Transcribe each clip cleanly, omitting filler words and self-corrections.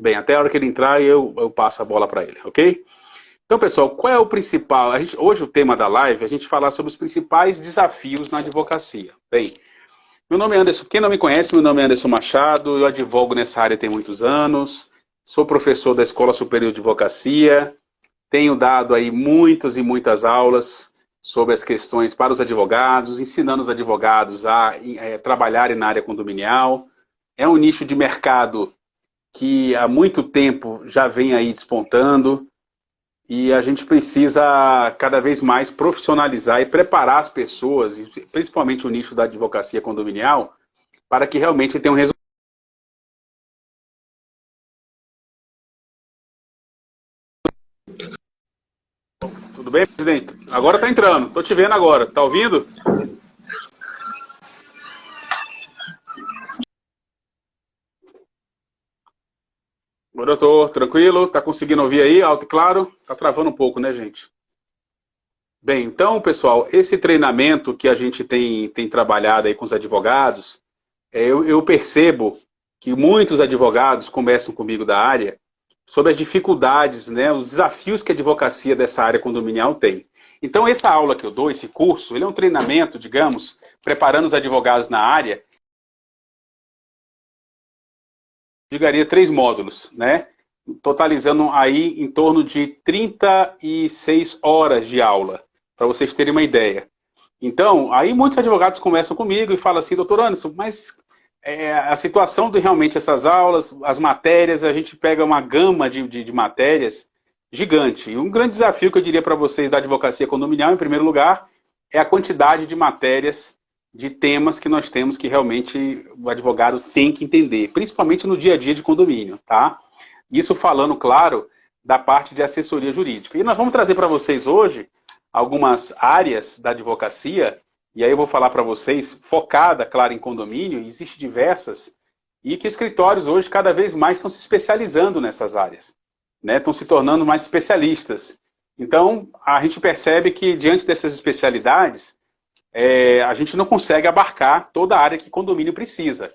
Bem, até a hora que ele entrar, eu passo a bola para ele, ok? Então, pessoal, qual é o principal? Hoje o tema da live é a gente falar sobre os principais desafios na advocacia. Bem, meu nome é Anderson, quem não me conhece, meu nome é Anderson Machado, eu advogo nessa área tem muitos anos, sou professor da Escola Superior de Advocacia, tenho dado aí muitas e muitas aulas sobre as questões para os advogados, ensinando os advogados a trabalharem na área condominial. É um nicho de mercado que há muito tempo já vem aí despontando e a gente precisa cada vez mais profissionalizar e preparar as pessoas, principalmente o nicho da advocacia condominial, para que realmente tenha um resultado. Tudo bem, presidente? Agora está entrando, estou te vendo agora, está ouvindo? Oi, doutor, tranquilo? Está conseguindo ouvir aí, alto e claro? Está travando um pouco, né, gente? Bem, então, pessoal, esse treinamento que a gente tem trabalhado aí com os advogados, eu percebo que muitos advogados conversam comigo da área sobre as dificuldades, né, os desafios que a advocacia dessa área condominial tem. Então, essa aula que eu dou, esse curso, ele é um treinamento, digamos, preparando os advogados na área, digaria 3 módulos, né, totalizando aí em torno de 36 horas de aula, para vocês terem uma ideia. Então, aí muitos advogados conversam comigo e falam assim, doutor Anderson, mas a situação de realmente essas aulas, as matérias, a gente pega uma gama de matérias gigante. E um grande desafio que eu diria para vocês da advocacia condominial, em primeiro lugar, é a quantidade de matérias, de temas que nós temos que realmente o advogado tem que entender, principalmente no dia a dia de condomínio, tá? Isso falando, claro, da parte de assessoria jurídica. E nós vamos trazer para vocês hoje algumas áreas da advocacia, e aí eu vou falar para vocês, focada, claro, em condomínio, existem diversas, e que escritórios hoje cada vez mais estão se especializando nessas áreas, né? Estão se tornando mais especialistas. Então, a gente percebe que diante dessas especialidades, a gente não consegue abarcar toda a área que condomínio precisa.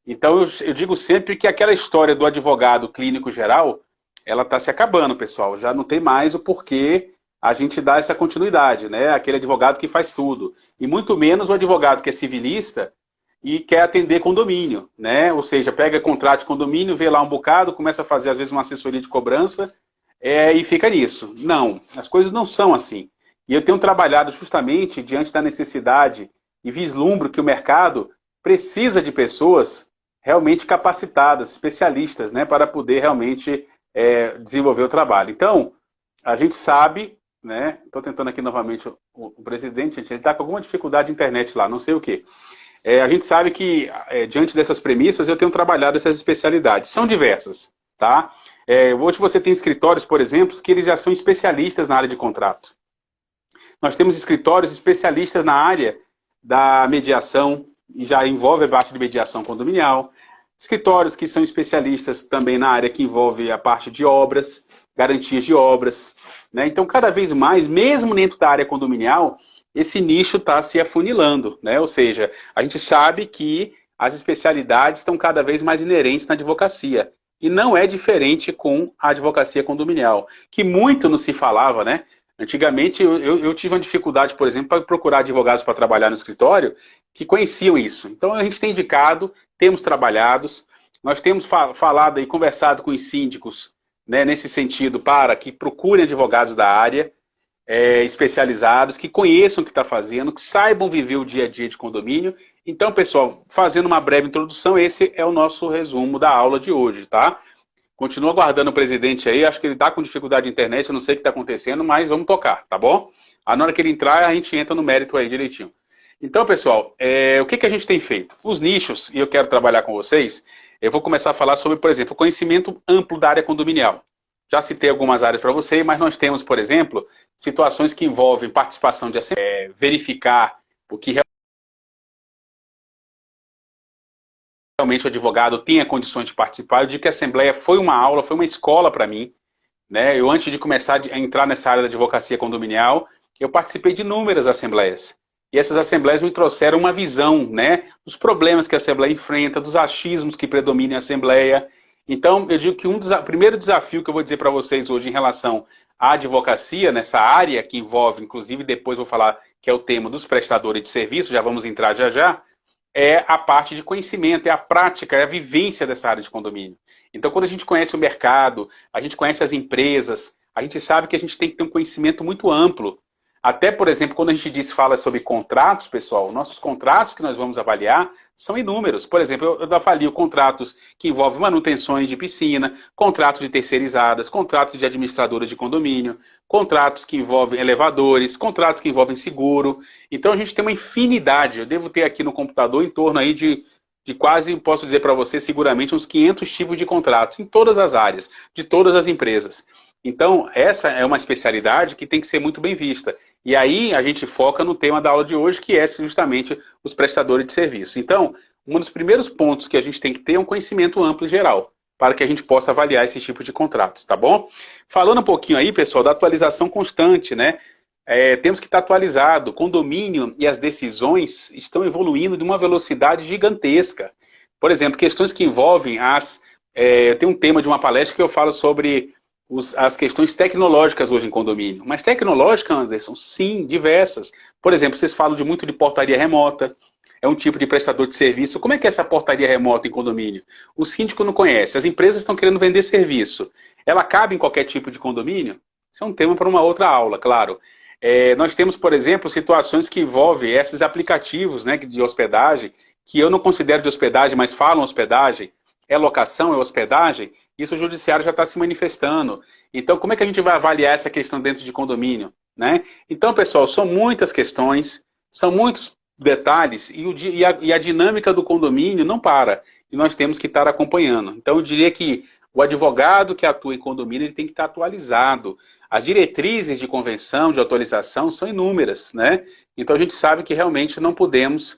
Então, eu digo sempre que aquela história do advogado clínico geral, ela está se acabando, pessoal. Já não tem mais o porquê a gente dar essa continuidade, né? Aquele advogado que faz tudo. E muito menos o advogado que é civilista e quer atender condomínio, né? Ou seja, pega contrato de condomínio, vê lá um bocado, começa a fazer, às vezes, uma assessoria de cobrança e fica nisso. Não, as coisas não são assim. E eu tenho trabalhado justamente diante da necessidade e vislumbro que o mercado precisa de pessoas realmente capacitadas, especialistas, né, para poder realmente desenvolver o trabalho. Então, a gente sabe, né, estou tentando aqui novamente o presidente, gente, ele está com alguma dificuldade de internet lá, não sei o quê. A gente sabe que, diante dessas premissas, eu tenho trabalhado essas especialidades. São diversas, tá? Hoje você tem escritórios, por exemplo, que eles já são especialistas na área de contrato. Nós temos escritórios especialistas na área da mediação, e já envolve a parte de mediação condominial. Escritórios que são especialistas também na área que envolve a parte de obras, garantias de obras, né? Então, cada vez mais, mesmo dentro da área condominial, esse nicho está se afunilando, né? Ou seja, a gente sabe que as especialidades estão cada vez mais inerentes na advocacia. E não é diferente com a advocacia condominial, que muito não se falava, né? Antigamente, eu tive uma dificuldade, por exemplo, para procurar advogados para trabalhar no escritório que conheciam isso. Então, a gente tem indicado, temos trabalhado, nós temos falado e conversado com os síndicos, né, nesse sentido, para que procurem advogados da área, especializados, que conheçam o que está fazendo, que saibam viver o dia a dia de condomínio. Então, pessoal, fazendo uma breve introdução, esse é o nosso resumo da aula de hoje, tá? Continuo aguardando o presidente aí, acho que ele está com dificuldade de internet, eu não sei o que está acontecendo, mas vamos tocar, tá bom? Na hora que ele entrar, a gente entra no mérito aí direitinho. Então, pessoal, o que a gente tem feito? Os nichos, e eu quero trabalhar com vocês, eu vou começar a falar sobre, por exemplo, conhecimento amplo da área condominial. Já citei algumas áreas para você, mas nós temos, por exemplo, situações que envolvem participação de assembleia, verificar o que realmente o advogado tenha condições de participar. Eu digo que a Assembleia foi uma aula, foi uma escola para mim, né? Eu, antes de começar a entrar nessa área da advocacia condominial, eu participei de inúmeras assembleias. E essas assembleias me trouxeram uma visão, né, dos problemas que a Assembleia enfrenta, dos achismos que predominam em Assembleia. Então, eu digo que primeiro desafio que eu vou dizer para vocês hoje em relação à advocacia, nessa área que envolve, inclusive depois vou falar que é o tema dos prestadores de serviço, já vamos entrar já já, é a parte de conhecimento, é a prática, é a vivência dessa área de condomínio. Então, quando a gente conhece o mercado, a gente conhece as empresas, a gente sabe que a gente tem que ter um conhecimento muito amplo. Até, por exemplo, quando a gente fala sobre contratos, pessoal, nossos contratos que nós vamos avaliar são inúmeros. Por exemplo, eu avalio contratos que envolvem manutenções de piscina, contratos de terceirizadas, contratos de administradora de condomínio, contratos que envolvem elevadores, contratos que envolvem seguro. Então, a gente tem uma infinidade. Eu devo ter aqui no computador em torno aí de quase, posso dizer para você, seguramente uns 500 tipos de contratos, em todas as áreas, de todas as empresas. Então, essa é uma especialidade que tem que ser muito bem vista. E aí a gente foca no tema da aula de hoje, que é justamente os prestadores de serviço. Então, um dos primeiros pontos que a gente tem que ter é um conhecimento amplo e geral, para que a gente possa avaliar esse tipo de contratos, tá bom? Falando um pouquinho aí, pessoal, da atualização constante, né? Temos que estar atualizado. O condomínio e as decisões estão evoluindo de uma velocidade gigantesca. Por exemplo, questões que envolvem eu tenho um tema de uma palestra que eu falo sobre as questões tecnológicas hoje em condomínio. Mas tecnológicas, Anderson, sim, diversas. Por exemplo, vocês falam muito de portaria remota, é um tipo de prestador de serviço. Como é que é essa portaria remota em condomínio? O síndico não conhece, as empresas estão querendo vender serviço. Ela cabe em qualquer tipo de condomínio? Isso é um tema para uma outra aula, claro. Nós temos, por exemplo, situações que envolvem esses aplicativos, né, de hospedagem, que eu não considero de hospedagem, mas falam hospedagem. É locação, é hospedagem? Isso o judiciário já está se manifestando. Então, como é que a gente vai avaliar essa questão dentro de condomínio, né? Então, pessoal, são muitas questões, são muitos detalhes e a dinâmica do condomínio não para. E nós temos que estar acompanhando. Então, eu diria que o advogado que atua em condomínio ele tem que estar atualizado. As diretrizes de convenção, de atualização, são inúmeras, né? Então, a gente sabe que realmente não podemos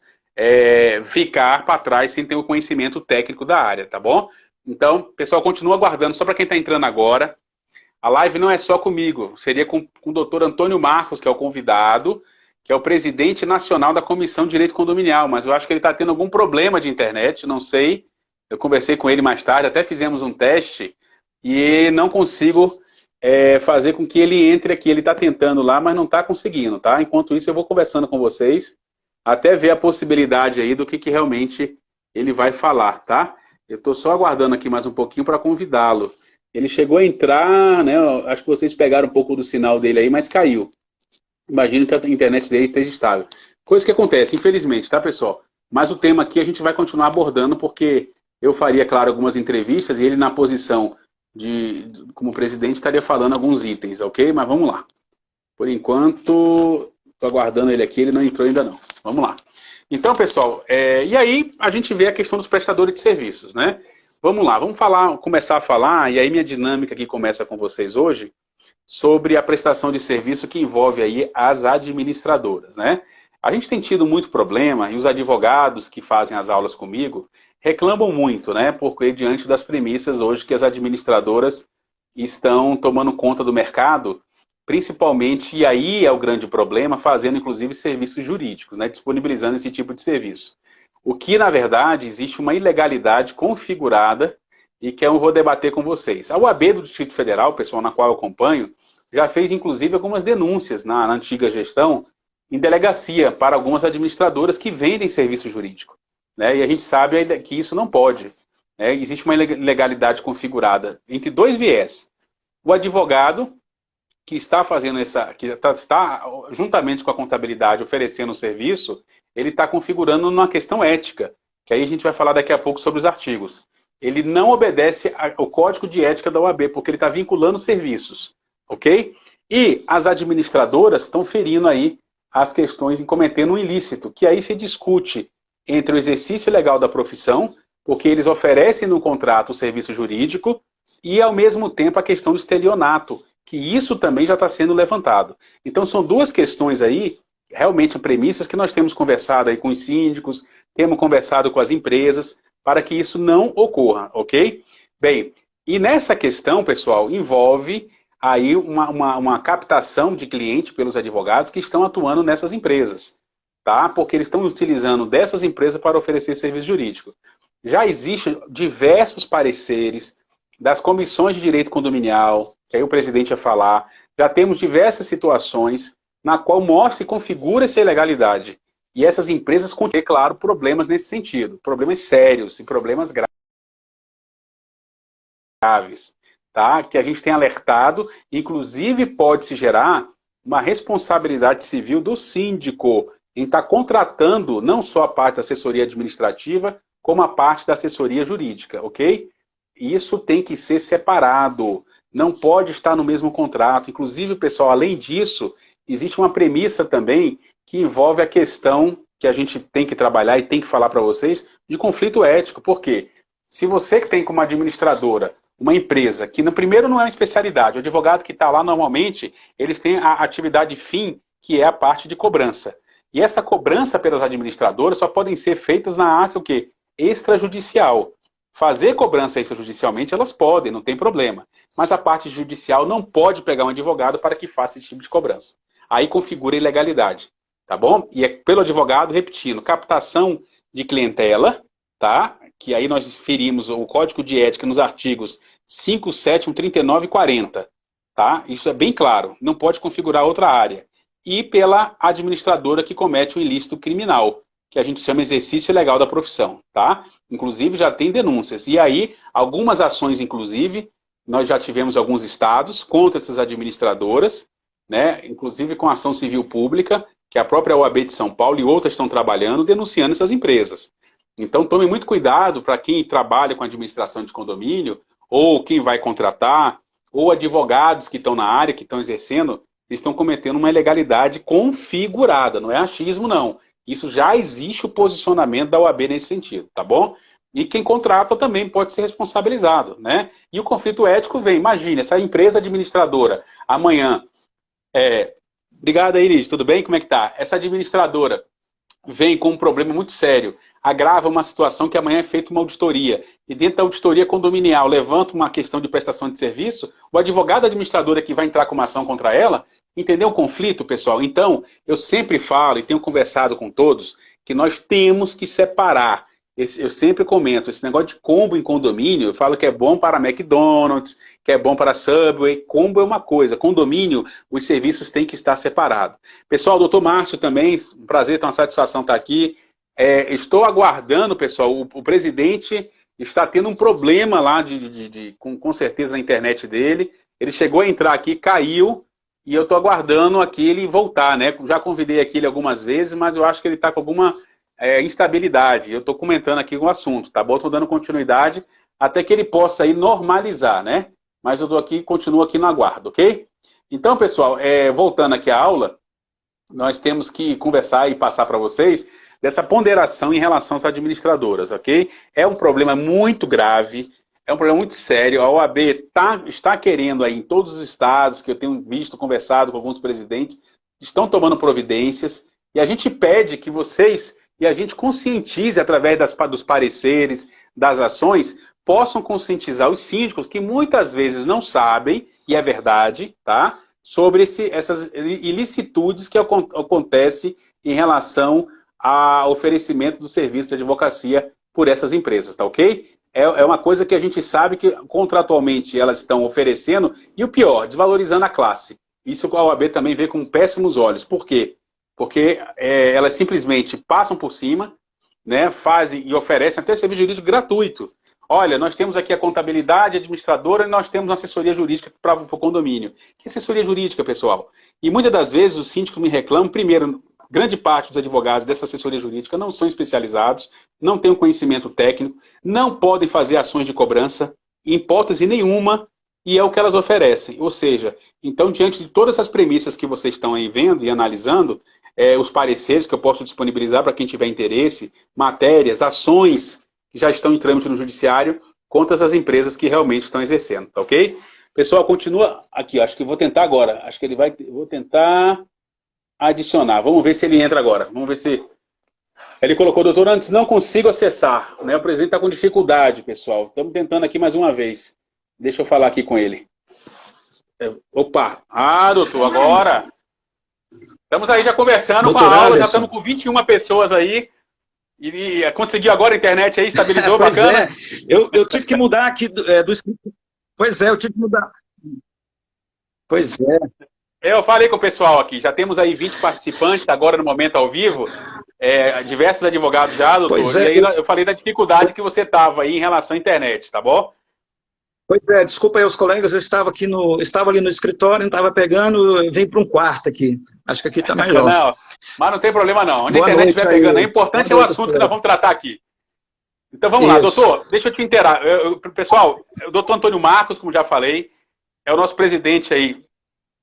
ficar para trás sem ter o conhecimento técnico da área, tá bom? Então, pessoal, continua aguardando. Só para quem está entrando agora, a live não é só comigo, seria com o doutor Antônio Marcos, que é o convidado, que é o presidente nacional da Comissão de Direito Condominial, mas eu acho que ele está tendo algum problema de internet, não sei. Eu conversei com ele mais tarde, até fizemos um teste, e não consigo fazer com que ele entre aqui. Ele está tentando lá, mas não está conseguindo, tá? Enquanto isso, eu vou conversando com vocês, até ver a possibilidade aí do que realmente ele vai falar, tá? Eu estou só aguardando aqui mais um pouquinho para convidá-lo. Ele chegou a entrar, né? Acho que vocês pegaram um pouco do sinal dele aí, mas caiu. Imagino que a internet dele esteja estável. Coisa que acontece, infelizmente, tá, pessoal? Mas o tema aqui a gente vai continuar abordando, porque eu faria, claro, algumas entrevistas e ele na posição como presidente estaria falando alguns itens, ok? Mas vamos lá. Por enquanto, estou aguardando ele aqui, ele não entrou ainda não. Vamos lá. Então, pessoal, e aí a gente vê a questão dos prestadores de serviços, né? Vamos lá, começar a falar, e aí minha dinâmica aqui começa com vocês hoje, sobre a prestação de serviço que envolve aí as administradoras, né? A gente tem tido muito problema, e os advogados que fazem as aulas comigo reclamam muito, né? Porque diante das premissas hoje que as administradoras estão tomando conta do mercado, principalmente, e aí é o grande problema, fazendo inclusive serviços jurídicos, né? Disponibilizando esse tipo de serviço. O que, na verdade, existe uma ilegalidade configurada e que eu vou debater com vocês. A UAB do Distrito Federal, pessoal na qual eu acompanho, já fez inclusive algumas denúncias na antiga gestão em delegacia para algumas administradoras que vendem serviço jurídico, né? E a gente sabe que isso não pode, né? Existe uma ilegalidade configurada entre dois viés. O advogado que está fazendo está juntamente com a contabilidade oferecendo o serviço, ele está configurando uma questão ética, que aí a gente vai falar daqui a pouco sobre os artigos. Ele não obedece ao código de ética da OAB, porque ele está vinculando serviços, ok? E as administradoras estão ferindo aí as questões e cometendo um ilícito, que aí se discute entre o exercício legal da profissão, porque eles oferecem no contrato o serviço jurídico, e ao mesmo tempo a questão do estelionato, que isso também já está sendo levantado. Então são duas questões aí, realmente premissas que nós temos conversado aí com os síndicos, temos conversado com as empresas, para que isso não ocorra, ok? Bem, e nessa questão, pessoal, envolve aí uma captação de cliente pelos advogados que estão atuando nessas empresas, tá? Porque eles estão utilizando dessas empresas para oferecer serviço jurídico. Já existem diversos pareceres, das comissões de direito condominial, que aí o presidente ia falar, já temos diversas situações na qual mostra e configura essa ilegalidade. E essas empresas contêm, claro, problemas nesse sentido, problemas sérios e problemas graves, tá? Que a gente tem alertado, inclusive pode-se gerar uma responsabilidade civil do síndico em estar contratando não só a parte da assessoria administrativa, como a parte da assessoria jurídica, ok? Isso tem que ser separado, não pode estar no mesmo contrato. Inclusive, pessoal, além disso, existe uma premissa também que envolve a questão que a gente tem que trabalhar e tem que falar para vocês de conflito ético. Por quê? Se você que tem como administradora uma empresa que no primeiro não é uma especialidade, o advogado que está lá normalmente, eles têm a atividade fim, que é a parte de cobrança. E essa cobrança pelas administradoras só podem ser feitas na arte o quê? Extrajudicial. Fazer cobrança extrajudicialmente elas podem, não tem problema. Mas a parte judicial não pode pegar um advogado para que faça esse tipo de cobrança. Aí configura ilegalidade, tá bom? E é pelo advogado, repetindo, captação de clientela, tá? Que aí nós ferimos o Código de Ética nos artigos 5, 7, 39 e 40, tá? Isso é bem claro, não pode configurar outra área. E pela administradora que comete o ilícito criminal, que a gente chama exercício ilegal da profissão, tá? Inclusive já tem denúncias. E aí, algumas ações, inclusive, nós já tivemos alguns estados contra essas administradoras, né? Inclusive com ação civil pública, que a própria OAB de São Paulo e outras estão trabalhando, denunciando essas empresas. Então tome muito cuidado para quem trabalha com administração de condomínio, ou quem vai contratar, ou advogados que estão na área, que estão exercendo, estão cometendo uma ilegalidade configurada, não é achismo não. Isso já existe o posicionamento da OAB nesse sentido, tá bom? E quem contrata também pode ser responsabilizado, né? E o conflito ético vem, imagine, essa empresa administradora, amanhã, obrigado aí, Liz, tudo bem? Como é que tá? Essa administradora vem com um problema muito sério, agrava uma situação que amanhã é feita uma auditoria, e dentro da auditoria condominial levanta uma questão de prestação de serviço, o advogado administradora que vai entrar com uma ação contra ela, entendeu o conflito, pessoal? Então, eu sempre falo e tenho conversado com todos que nós temos que separar. Eu sempre comento, esse negócio de combo em condomínio, eu falo que é bom para McDonald's, que é bom para Subway, combo é uma coisa, condomínio, os serviços têm que estar separados. Pessoal, doutor Márcio também, um prazer, uma satisfação estar aqui. Estou aguardando, pessoal, o presidente está tendo um problema lá, com certeza, na internet dele. Ele chegou a entrar aqui, caiu, e eu estou aguardando aqui ele voltar, né? Já convidei aqui ele algumas vezes, mas eu acho que ele está com alguma instabilidade. Eu estou comentando aqui o assunto, tá bom? Estou dando continuidade até que ele possa aí normalizar, né? Mas eu estou aqui, continuo aqui no aguardo, ok? Então, pessoal, voltando aqui à aula, nós temos que conversar e passar para vocês dessa ponderação em relação às administradoras, ok? É um problema muito grave, é um problema muito sério. A OAB está querendo aí em todos os estados, que eu tenho visto, conversado com alguns presidentes, estão tomando providências, e a gente pede que vocês e a gente conscientize através dos pareceres, das ações, possam conscientizar os síndicos que muitas vezes não sabem, e é verdade, tá? Sobre essas ilicitudes que acontecem em relação ao oferecimento do serviço de advocacia por essas empresas, tá ok? É uma coisa que a gente sabe que contratualmente elas estão oferecendo, e o pior, desvalorizando a classe. Isso a OAB também vê com péssimos olhos. Por quê? Porque elas simplesmente passam por cima, né, fazem e oferecem até serviço jurídico gratuito. Olha, nós temos aqui a contabilidade administradora e nós temos a assessoria jurídica para o condomínio. Que assessoria jurídica, pessoal? E muitas das vezes os síndicos me reclamam, primeiro, grande parte dos advogados dessa assessoria jurídica não são especializados, não têm um conhecimento técnico, não podem fazer ações de cobrança, em hipótese nenhuma, e é o que elas oferecem. Ou seja, então, diante de todas essas premissas que vocês estão aí vendo e analisando, os pareceres que eu posso disponibilizar para quem tiver interesse, matérias, ações que já estão em trâmite no judiciário contra essas empresas que realmente estão exercendo, tá ok? Pessoal, continua aqui, acho que eu vou tentar agora, acho que ele vai, vou tentar adicionar, vamos ver se ele entra agora, vamos ver se... Ele colocou, doutor, antes não consigo acessar, né? O presidente está com dificuldade, pessoal, estamos tentando aqui mais uma vez, deixa eu falar aqui com ele. Opa, doutor, agora... Estamos aí já conversando doutor com a aula, Anderson. já estamos com 21 pessoas aí, e conseguiu agora a internet aí, estabilizou, bacana? Eu tive que mudar aqui do escritório. Pois é, eu tive que mudar. Pois é, Eu falei com o pessoal aqui, já temos aí 20 participantes agora no momento ao vivo, diversos advogados já, pois doutor, e é, aí eu falei da dificuldade que você estava aí em relação à internet, tá bom? pois é, desculpa aí os colegas, eu estava ali no escritório, não estava pegando, eu vim para um quarto aqui. Acho que aqui está melhor. Não, mas não tem problema não. Onde a Boa internet noite estiver aí, pegando, o boa importante é o noite aos assunto que nós colegas. vamos tratar aqui. Então vamos lá, Isso, doutor, deixa eu te inteirar. Pessoal, o doutor Antônio Marcos, como já falei, é o nosso presidente aí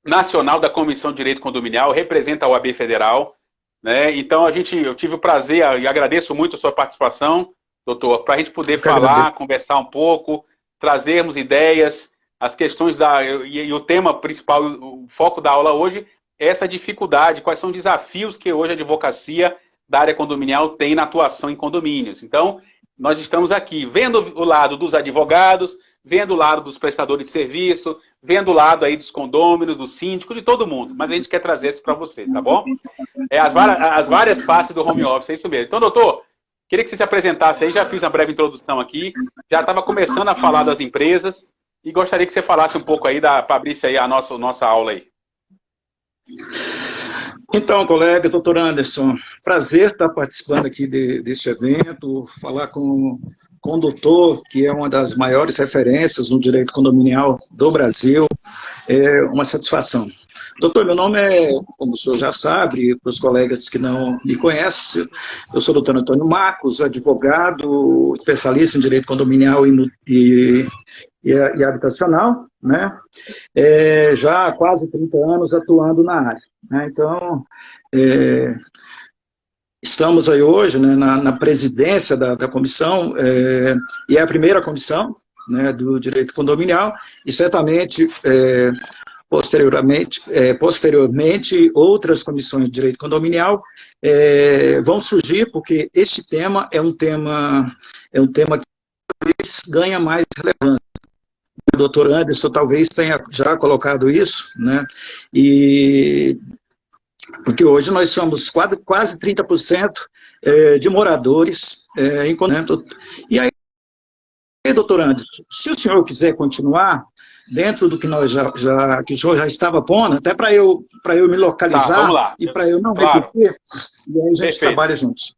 nacional da Comissão de Direito Condominial, representa a OAB Federal, né? Então eu tive o prazer e agradeço muito a sua participação, doutor, para a gente poder eu que agradeço. falar, conversar um pouco, trazermos ideias, as questões e o tema principal, o foco da aula hoje é essa dificuldade, quais são os desafios que hoje a advocacia da área condominial tem na atuação em condomínios. Então, nós estamos aqui vendo o lado dos advogados, vendo o lado dos prestadores de serviço, vendo o lado aí dos condôminos, dos síndicos, de todo mundo. Mas a gente quer trazer isso para você, tá bom? As várias faces do home office, é isso mesmo. Então, doutor, queria que você se apresentasse aí, já fiz uma breve introdução aqui, já estava começando a falar das empresas e gostaria que você falasse um pouco aí, para abrir aí a nossa aula aí. Então, colegas, doutor Anderson, prazer estar participando aqui deste evento, falar com o doutor, que é uma das maiores referências no direito condominial do Brasil, é uma satisfação. Doutor, meu nome é, como o senhor já sabe, para os colegas que não me conhecem, eu sou o doutor Antônio Marcos, advogado, especialista em direito condominial e habitacional, né? Já há quase 30 anos atuando na área, né? Então, estamos aí hoje, né, na presidência da comissão, e é a primeira comissão, né, do direito condominial, e certamente, posteriormente, outras comissões de direito condominial vão surgir, porque este tema é um tema que ganha mais relevância. O doutor Anderson talvez tenha já colocado isso, né? Porque hoje nós somos quase 30% de moradores em condomínio. E aí, doutor Anderson, se o senhor quiser continuar dentro do que nós que o senhor já estava pondo, até para eu me localizar, tá, vamos lá. E para eu não claro. repetir, e aí a gente Perfeito. trabalha juntos.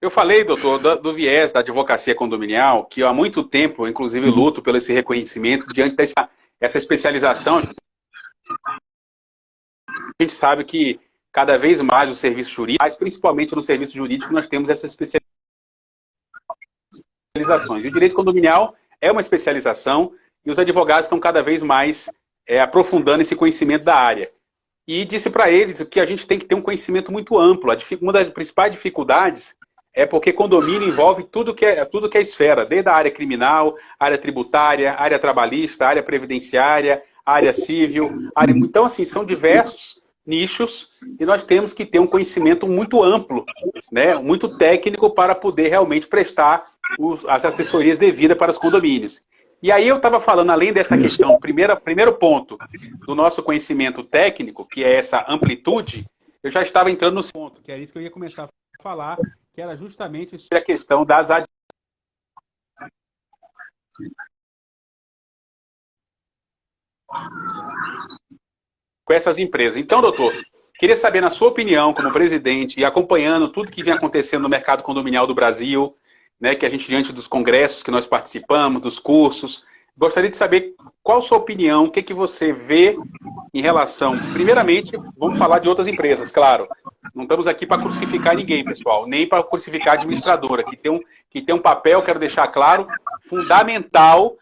Eu falei, doutor, do viés da advocacia condominial, que eu, há muito tempo, inclusive, luto pelo esse reconhecimento diante dessa especialização. A gente sabe que cada vez mais o serviço jurídico, mas principalmente no serviço jurídico, nós temos essas especializações. E o direito condominial é uma especialização e os advogados estão cada vez mais aprofundando esse conhecimento da área. E disse para eles que a gente tem que ter um conhecimento muito amplo. Uma das principais dificuldades é porque condomínio envolve tudo que é esfera, desde a área criminal, área tributária, área trabalhista, área previdenciária, área civil. Então, assim, são diversos nichos e nós temos que ter um conhecimento muito amplo, né, muito técnico para poder realmente prestar as assessorias devidas para os condomínios. E aí eu estava falando, além dessa questão, primeiro ponto do nosso conhecimento técnico, que é essa amplitude, eu já estava entrando no ponto, que era isso que eu ia começar a falar, que era justamente sobre a questão das com essas empresas. Então, doutor, queria saber, na sua opinião, como presidente, e acompanhando tudo que vem acontecendo no mercado condominial do Brasil, né, que a gente, diante dos congressos que nós participamos, dos cursos, gostaria de saber qual a sua opinião, o que você vê em relação... Primeiramente, vamos falar de outras empresas, claro. Não estamos aqui para crucificar ninguém, pessoal, nem para crucificar a administradora, que tem um papel, quero deixar claro, fundamental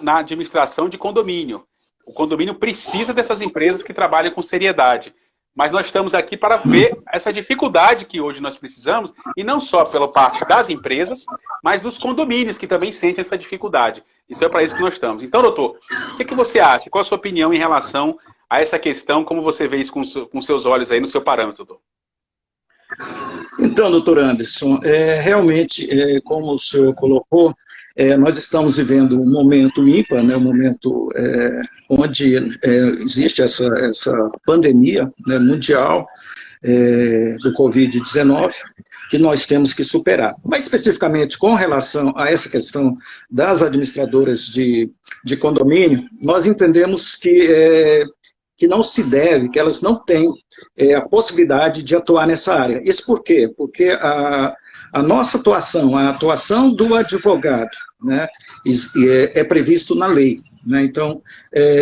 na administração de condomínio. O condomínio precisa dessas empresas que trabalham com seriedade. Mas nós estamos aqui para ver essa dificuldade que hoje nós precisamos, e não só pela parte das empresas, mas dos condomínios que também sentem essa dificuldade. Então é para isso que nós estamos. Então, doutor, o que você acha? Qual a sua opinião em relação a essa questão? Como você vê isso com seus olhos aí no seu parâmetro, doutor? Então, doutor Anderson, realmente, como o senhor colocou, nós estamos vivendo um momento ímpar, né, um momento onde existe essa pandemia, né, mundial, do Covid-19, que nós temos que superar. Mas, especificamente, com relação a essa questão das administradoras de condomínio, nós entendemos que não se deve, que elas não têm a possibilidade de atuar nessa área. Isso por quê? Porque a nossa atuação, a atuação do advogado, né, é previsto na lei. Né? Então,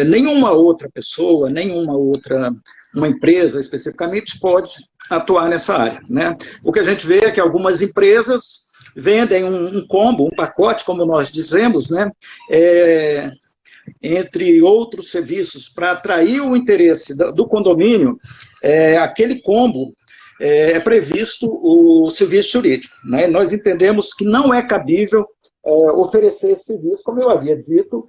nenhuma outra pessoa, nenhuma outra uma empresa especificamente pode atuar nessa área. Né? O que a gente vê é que algumas empresas vendem um combo, um pacote, como nós dizemos, né? Entre outros serviços, para atrair o interesse do condomínio, aquele combo é previsto o serviço jurídico. Né? Nós entendemos que não é cabível oferecer esse serviço, como eu havia dito,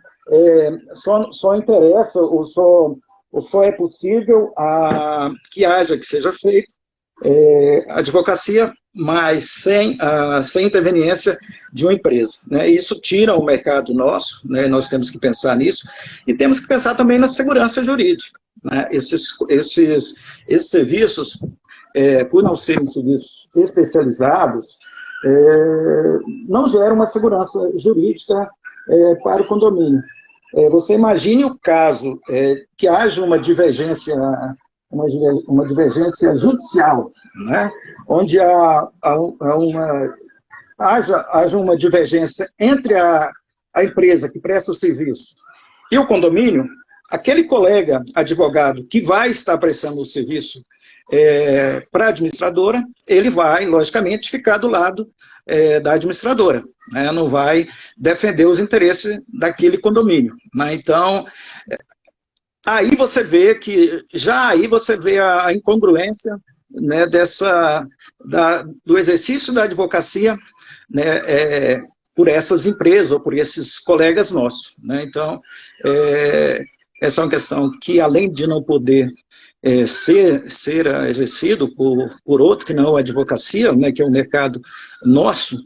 só interessa, ou só é possível que seja feito advocacia, mas sem interveniência de uma empresa. Né? Isso tira o mercado nosso, né? Nós temos que pensar nisso, e temos que pensar também na segurança jurídica. Né? Esses serviços, por não serem serviços especializados, não geram uma segurança jurídica para o condomínio. Você imagine o caso que haja uma divergência judicial, né? Onde haja uma divergência entre a empresa que presta o serviço e o condomínio, aquele colega advogado que vai estar prestando o serviço para a administradora, ele vai, logicamente, ficar do lado da administradora, né? Não vai defender os interesses daquele condomínio. Né? Então, aí você vê a incongruência, né, do exercício da advocacia, né, por essas empresas ou por esses colegas nossos. Né? Então, essa é uma questão que, além de não poder ser exercido por outro, que não a advocacia, né, que é o mercado nosso,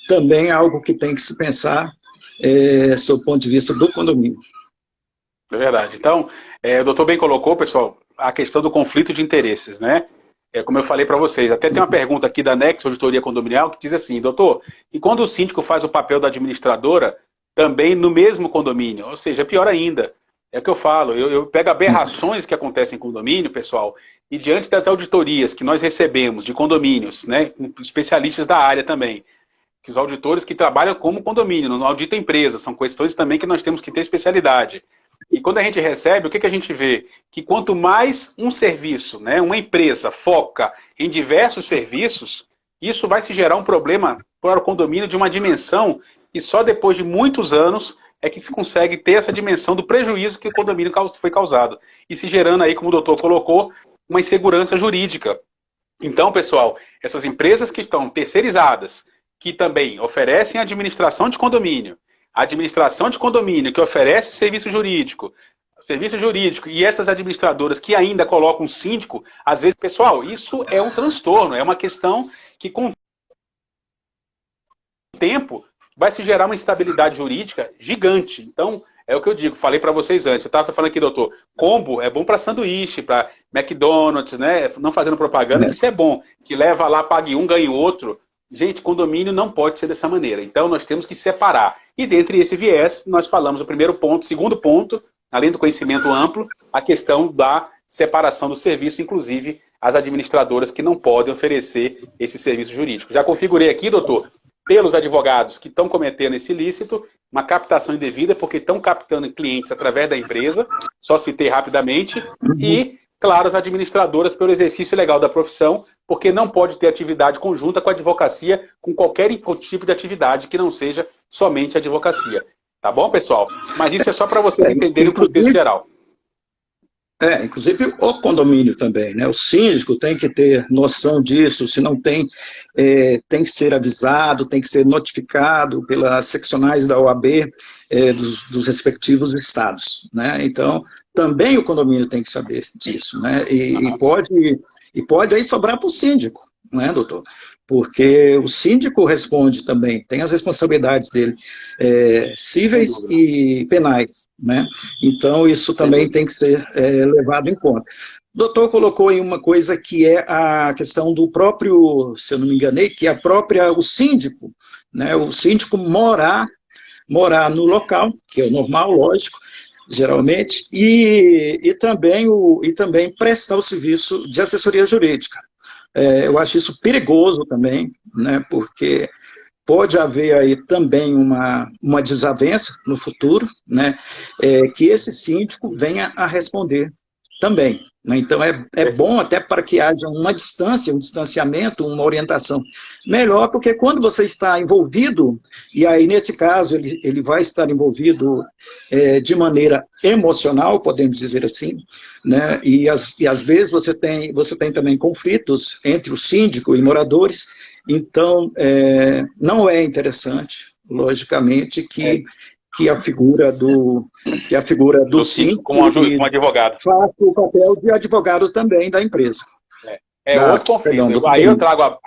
também é algo que tem que se pensar sob o ponto de vista do condomínio. É verdade. Então, o doutor bem colocou, pessoal, a questão do conflito de interesses, né? Como eu falei para vocês, até tem uma pergunta aqui da Nexo Auditoria Condominial que diz assim, doutor, e quando o síndico faz o papel da administradora também no mesmo condomínio? Ou seja, é pior ainda. É o que eu falo, eu pego aberrações que acontecem em condomínio, pessoal, e diante das auditorias que nós recebemos de condomínios, né, especialistas da área também, que os auditores que trabalham como condomínio, não auditam empresas, são questões também que nós temos que ter especialidade. E quando a gente recebe, o que a gente vê? Que quanto mais um serviço, né, uma empresa foca em diversos serviços, isso vai se gerar um problema para o condomínio de uma dimensão que só depois de muitos anos é que se consegue ter essa dimensão do prejuízo que o condomínio foi causado. E se gerando aí, como o doutor colocou, uma insegurança jurídica. Então, pessoal, essas empresas que estão terceirizadas, que também oferecem administração de condomínio, a administração de condomínio que oferece serviço jurídico e essas administradoras que ainda colocam um síndico, às vezes, pessoal, isso é um transtorno, é uma questão que com o tempo vai se gerar uma instabilidade jurídica gigante. Então, é o que eu digo, falei para vocês antes, eu estava falando aqui, doutor, combo é bom para sanduíche, para McDonald's, né? Não fazendo propaganda, que isso é bom, que leva lá, pague um, ganhe outro. Gente, condomínio não pode ser dessa maneira. Então, nós temos que separar. E dentre esse viés, nós falamos o primeiro ponto, segundo ponto, além do conhecimento amplo, a questão da separação do serviço, inclusive as administradoras que não podem oferecer esse serviço jurídico. Já configurei aqui, doutor, pelos advogados que estão cometendo esse ilícito, uma captação indevida, porque estão captando clientes através da empresa, só citei rapidamente, e claro, as administradoras pelo exercício legal da profissão, porque não pode ter atividade conjunta com a advocacia, com qualquer tipo de atividade que não seja somente a advocacia. Tá bom, pessoal? Mas isso é só para vocês entenderem o contexto geral. Inclusive o condomínio também, né? O síndico tem que ter noção disso, se não tem, tem que ser avisado, tem que ser notificado pelas seccionais da OAB dos respectivos estados, né? Então, também o condomínio tem que saber disso, né? E pode aí sobrar para o síndico, né, doutor? Porque o síndico responde também, tem as responsabilidades dele, cíveis e penais, né? Então, isso também tem que ser levado em conta. doutor colocou em uma coisa que é a questão do próprio, se eu não me enganei, que é o síndico, né? O síndico morar no local, que é o normal, lógico, geralmente, e também prestar o serviço de assessoria jurídica. Eu acho isso perigoso também, né? Porque pode haver aí também uma desavença no futuro, né, que esse síndico venha a responder também. Né? Então, é bom até para que haja uma distância, um distanciamento, uma orientação melhor, porque quando você está envolvido, e aí nesse caso ele vai estar envolvido de maneira emocional, podemos dizer assim, né, e às vezes você tem também conflitos entre o síndico e moradores. Então, não é interessante, logicamente, que a figura do síndico como um advogado faça o papel de advogado também da empresa. Outro conflito. Aí eu trago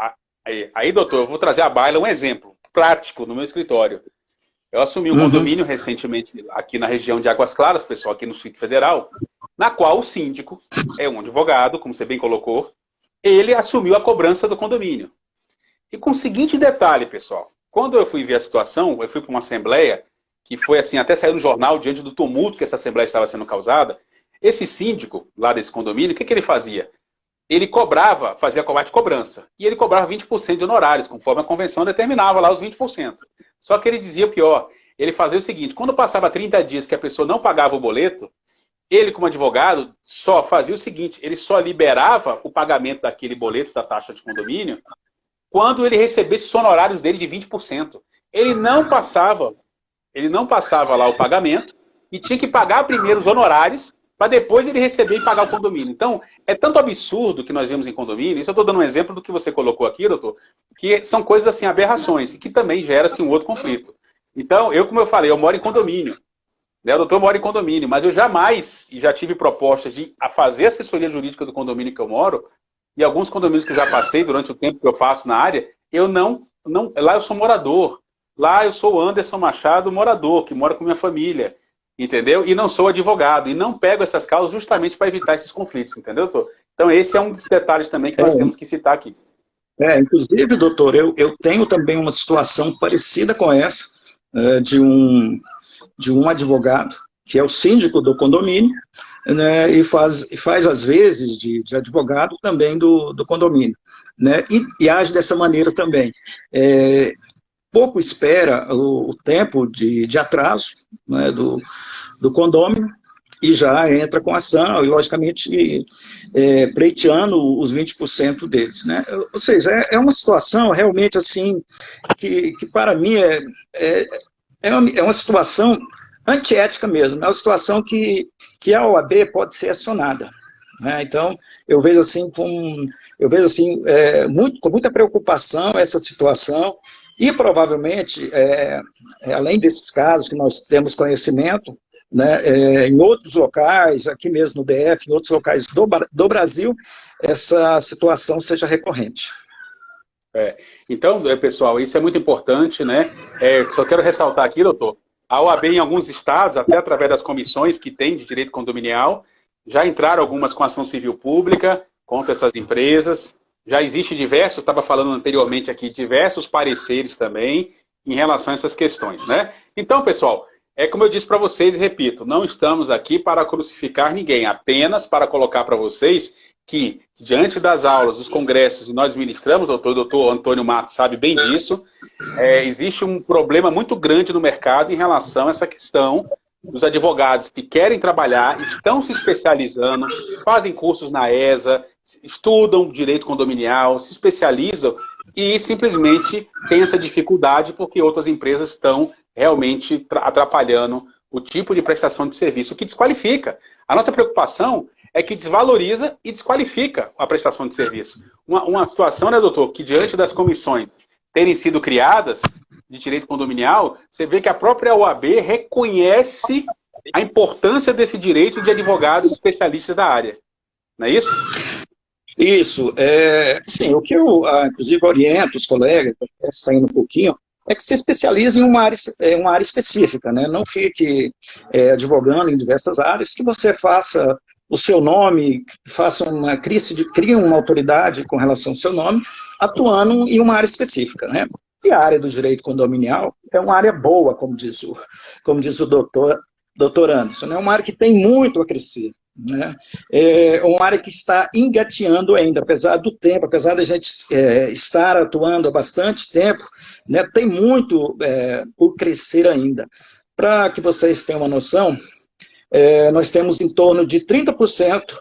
aí, doutor, eu vou trazer à baila um exemplo prático no meu escritório. Eu assumi um condomínio recentemente aqui na região de Águas Claras, pessoal, aqui no Distrito Federal, na qual o síndico é um advogado, como você bem colocou, ele assumiu a cobrança do condomínio. E com o seguinte detalhe, pessoal, quando eu fui ver a situação, eu fui para uma assembleia, que foi assim, até saiu no jornal, diante do tumulto que essa assembleia estava sendo causada, esse síndico lá desse condomínio, o que ele fazia? Ele fazia combate de cobrança, e ele cobrava 20% de honorários, conforme a convenção determinava lá os 20%. Só que ele dizia pior, ele fazia o seguinte, quando passava 30 dias que a pessoa não pagava o boleto, ele, como advogado, só fazia o seguinte, ele só liberava o pagamento daquele boleto da taxa de condomínio quando ele recebesse os honorários dele de 20%. Ele não passava lá o pagamento e tinha que pagar primeiro os honorários para depois ele receber e pagar o condomínio. Então, é tanto absurdo que nós vemos em condomínio, isso eu estou dando um exemplo do que você colocou aqui, doutor, que são coisas assim, aberrações, e que também gera assim, um outro conflito. Então, como eu falei, eu moro em condomínio, né? O doutor mora em condomínio, mas eu jamais, e já tive propostas de fazer assessoria jurídica do condomínio que eu moro, e alguns condomínios que eu já passei durante o tempo que eu faço na área, lá eu sou morador. Lá eu sou o Anderson Machado, morador, que mora com minha família, entendeu? E não sou advogado, e não pego essas causas justamente para evitar esses conflitos, entendeu, doutor? Então esse é um dos detalhes também que nós temos que citar aqui. Inclusive, doutor, eu tenho também uma situação parecida com essa, de um advogado, que é o síndico do condomínio, né, e faz às vezes de advogado também do condomínio, né, e age dessa maneira também. Pouco espera o tempo de atraso, né, do condômino e já entra com ação, e logicamente pleiteando os 20% deles. Né? Ou seja, é uma situação realmente assim, que para mim é uma situação antiética mesmo, é uma situação que a OAB pode ser acionada. Né? Então, eu vejo assim, com muita preocupação essa situação, e provavelmente, além desses casos que nós temos conhecimento, né, em outros locais, aqui mesmo no DF, em outros locais do Brasil, essa situação seja recorrente. Então, pessoal, isso é muito importante, né? Só quero ressaltar aqui, doutor, a OAB em alguns estados, até através das comissões que tem de direito condominial, já entraram algumas com ação civil pública contra essas empresas. Já existe estava falando anteriormente aqui, diversos pareceres também em relação a essas questões, né? Então, pessoal, como eu disse para vocês e repito, não estamos aqui para crucificar ninguém, apenas para colocar para vocês que, diante das aulas, dos congressos que nós ministramos, o doutor Antônio Matos sabe bem disso, existe um problema muito grande no mercado em relação a essa questão dos advogados que querem trabalhar, estão se especializando, fazem cursos na ESA, estudam direito condominial, se especializam e simplesmente têm essa dificuldade porque outras empresas estão realmente atrapalhando o tipo de prestação de serviço, o que desqualifica. A nossa preocupação é que desvaloriza e desqualifica a prestação de serviço. Uma situação, né, doutor, que diante das comissões terem sido criadas de direito condominial, você vê que a própria OAB reconhece a importância desse direito de advogados especialistas da área. Não é isso? Isso. Sim, o que eu, inclusive, oriento os colegas, saindo um pouquinho, é que se especialize em uma área específica, né? Não fique advogando em diversas áreas, que você faça o seu nome, façam criem uma autoridade com relação ao seu nome, atuando em uma área específica, né? E a área do direito condominial é uma área boa, como diz o doutor Anderson, é uma área que tem muito a crescer, né? É uma área que está engateando ainda, apesar do tempo, apesar da gente estar atuando há bastante tempo, né, tem muito por crescer ainda. Para que vocês tenham uma noção, nós temos em torno de 30%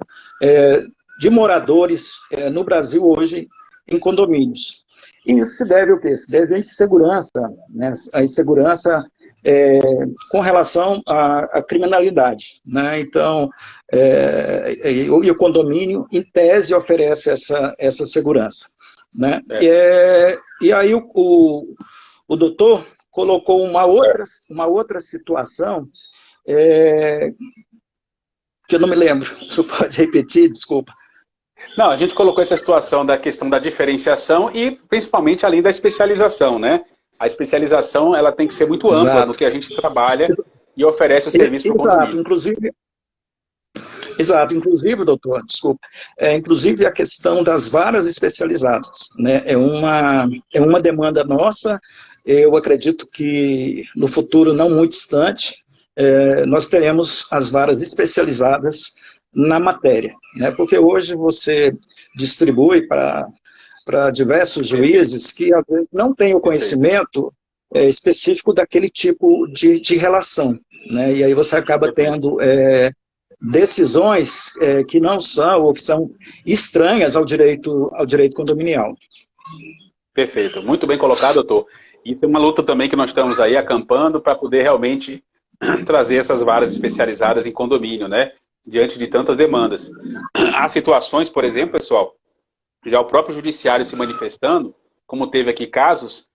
de moradores no Brasil hoje em condomínios. E isso se deve ao quê? Se deve à insegurança, né? A insegurança com relação à criminalidade, né? Então, e o condomínio, em tese, oferece essa segurança, né? E aí o doutor colocou uma outra situação que eu não me lembro. Você pode repetir, desculpa. Não, a gente colocou essa situação da questão da diferenciação e principalmente além da especialização, né? A especialização ela tem que ser muito ampla. Exato. No que a gente trabalha e oferece o serviço para o condomínio. Inclusive, doutor, desculpa, inclusive a questão das varas especializadas, né? É uma demanda nossa. Eu acredito que no futuro não muito distante, nós teremos as varas especializadas na matéria, né? Porque hoje você distribui para diversos juízes que às vezes não têm o conhecimento específico daquele tipo de relação, né? E aí você acaba tendo decisões que não são, ou que são estranhas ao direito condominial. Perfeito, muito bem colocado, doutor. Isso é uma luta também que nós estamos aí acampando para poder realmente trazer essas varas especializadas em condomínio, né? Diante de tantas demandas. Há situações, por exemplo, pessoal, já o próprio judiciário se manifestando, como teve aqui casos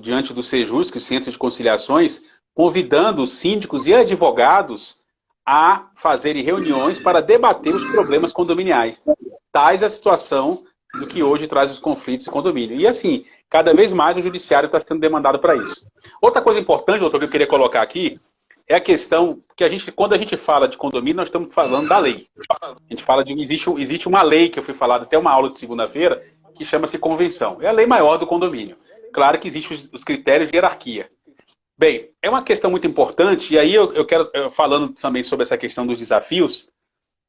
diante do Sejusc, o Centro de Conciliações, convidando os síndicos e advogados a fazerem reuniões para debater os problemas condominiais. Tais a situação do que hoje traz os conflitos em condomínio. E assim, cada vez mais o judiciário está sendo demandado para isso. Outra coisa importante, doutor, que eu queria colocar aqui, é a questão que quando a gente fala de condomínio, nós estamos falando da lei. A gente fala existe uma lei que eu fui falar até uma aula de segunda-feira, que chama-se convenção. É a lei maior do condomínio. Claro que existem os critérios de hierarquia. Bem, é uma questão muito importante, e aí eu quero, falando também sobre essa questão dos desafios,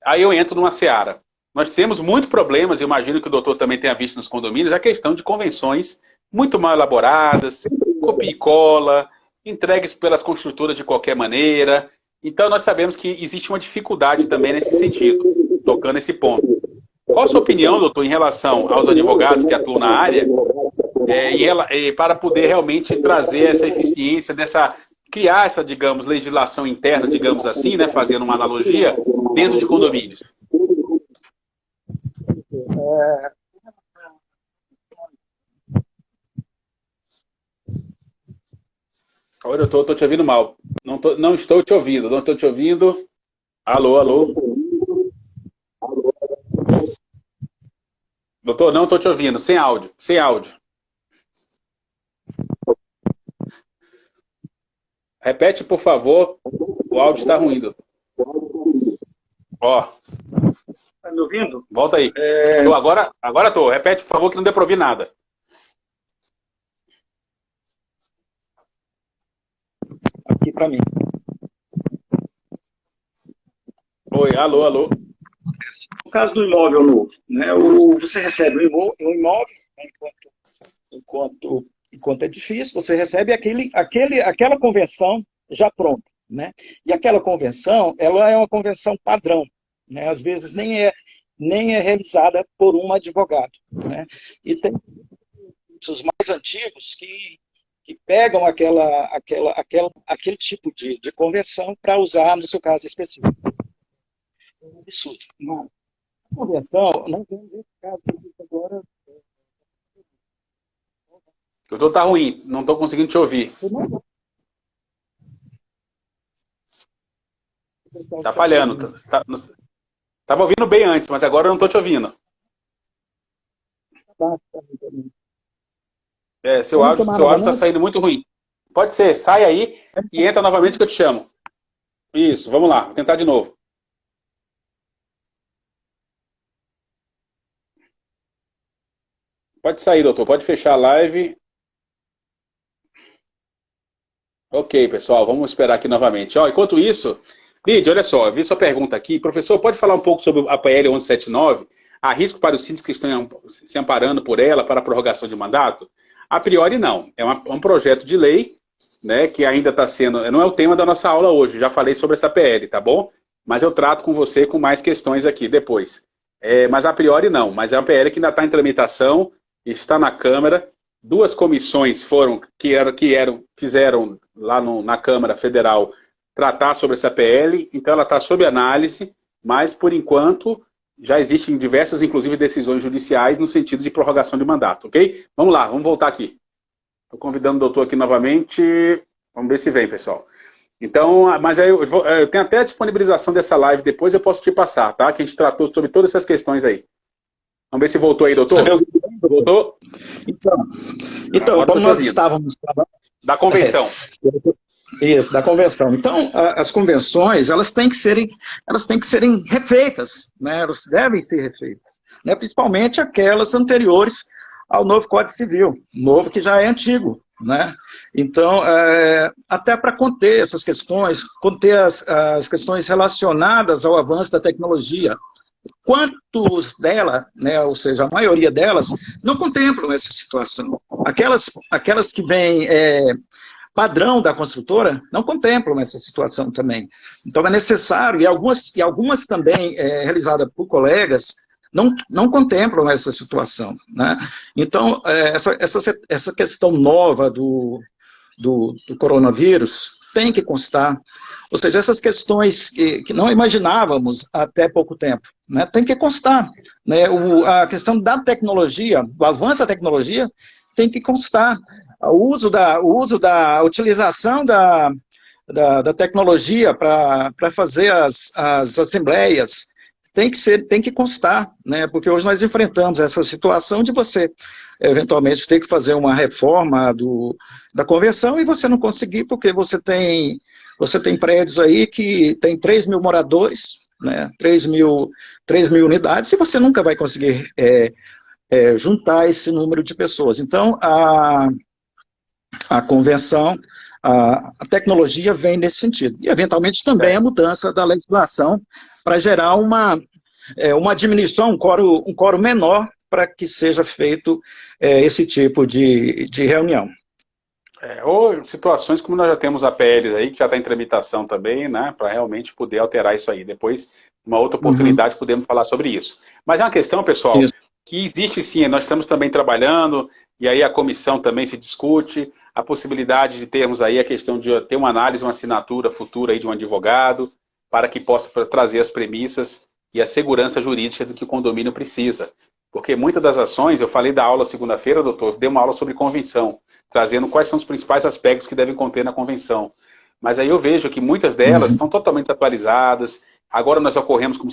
aí eu entro numa seara. Nós temos muitos problemas, eu imagino que o doutor também tenha visto nos condomínios, a questão de convenções muito mal elaboradas, copia e cola, entregues pelas construtoras de qualquer maneira. Então nós sabemos que existe uma dificuldade também nesse sentido, tocando esse ponto. Qual a sua opinião, doutor, em relação aos advogados que atuam na área, para poder realmente trazer essa eficiência, criar essa, digamos, legislação interna, digamos assim, né, fazendo uma analogia, dentro de condomínios? Olha, eu estou te ouvindo mal. Não estou te ouvindo, não estou te ouvindo. Alô, alô. Doutor, não estou te ouvindo, sem áudio, sem áudio. Repete, por favor, o áudio está ruim. Ó. Está me ouvindo? Volta aí. Agora estou. Repete, por favor, que não deu para ouvir nada. Aqui para mim. Oi, alô, alô. No caso do imóvel novo, né, você recebe um imóvel, né, enquanto é difícil, você recebe aquela convenção já pronta, né? E aquela convenção, ela é uma convenção padrão, né? Às vezes nem é realizada por um advogado, né? E tem os mais antigos que pegam aquele tipo de convenção para usar no seu caso específico. É um absurdo. Mas a convenção, não temos esse caso agora. O doutor está ruim, não estou conseguindo te ouvir. Está falhando. Estava ouvindo bem antes, mas agora eu não estou te ouvindo. Seu áudio está saindo muito ruim. Pode ser, sai aí e entra novamente que eu te chamo. Isso, vamos lá, vou tentar de novo. Pode sair, doutor. Pode fechar a live. Ok, pessoal. Vamos esperar aqui novamente. Ó, enquanto isso, Lídia, olha só. Eu vi sua pergunta aqui. Professor, pode falar um pouco sobre a PL 1179? Há risco para os síndicos que estão se amparando por ela para a prorrogação de mandato? A priori, não. É um projeto de lei, né, que ainda está sendo... Não é o tema da nossa aula hoje. Já falei sobre essa PL, tá bom? Mas eu trato com você com mais questões aqui depois. Mas a priori, não. Mas é uma PL que ainda está em tramitação, está na Câmara. Duas comissões fizeram lá na Câmara Federal tratar sobre essa PL, então ela está sob análise, mas por enquanto já existem diversas, inclusive, decisões judiciais no sentido de prorrogação de mandato, ok? Vamos lá, vamos voltar aqui. Estou convidando o doutor aqui novamente, vamos ver se vem, pessoal. Então, mas aí eu tenho até a disponibilização dessa live depois, eu posso te passar, tá? Que a gente tratou sobre todas essas questões aí. Vamos ver se voltou aí, doutor. Voltou? Então como nós estávamos falando... Da convenção. Isso, da convenção. Então, as convenções, elas têm que serem refeitas, né? Elas devem ser refeitas, né? Principalmente aquelas anteriores ao novo Código Civil, novo que já é antigo, né? Então, até para conter essas questões, conter as questões relacionadas ao avanço da tecnologia. Quantos delas, né, ou seja, a maioria delas, não contemplam essa situação. Aquelas que vêm padrão da construtora, não contemplam essa situação também. Então é necessário, e algumas também realizadas por colegas, não contemplam essa situação, né? Então, essa questão nova do coronavírus tem que constar. Ou seja, essas questões que não imaginávamos até pouco tempo, né, tem que constar. Né, a questão da tecnologia, o avanço da tecnologia, tem que constar. O uso da utilização da tecnologia para fazer as assembleias tem que constar, né, porque hoje nós enfrentamos essa situação de você, eventualmente, ter que fazer uma reforma da convenção e você não conseguir, porque você tem prédios aí que tem 3 mil moradores, né, 3 mil unidades, e você nunca vai conseguir juntar esse número de pessoas. Então, a convenção, a tecnologia vem nesse sentido. E, eventualmente, também a mudança da legislação para gerar uma diminuição, um quórum menor para que seja feito esse tipo de reunião. Ou situações como nós já temos a PL aí, que já está em tramitação também, né, para realmente poder alterar isso aí. Depois, uma outra oportunidade, podemos falar sobre isso. Mas é uma questão, pessoal, que existe sim, nós estamos também trabalhando, e aí a comissão também se discute, a possibilidade de termos aí a questão de ter uma análise, uma assinatura futura aí de um advogado, para que possa trazer as premissas e a segurança jurídica do que o condomínio precisa. Porque muitas das ações, eu falei da aula segunda-feira, doutor, dei uma aula sobre convenção, trazendo quais são os principais aspectos que devem conter na convenção. Mas aí eu vejo que muitas delas estão totalmente atualizadas. Agora nós ocorremos, como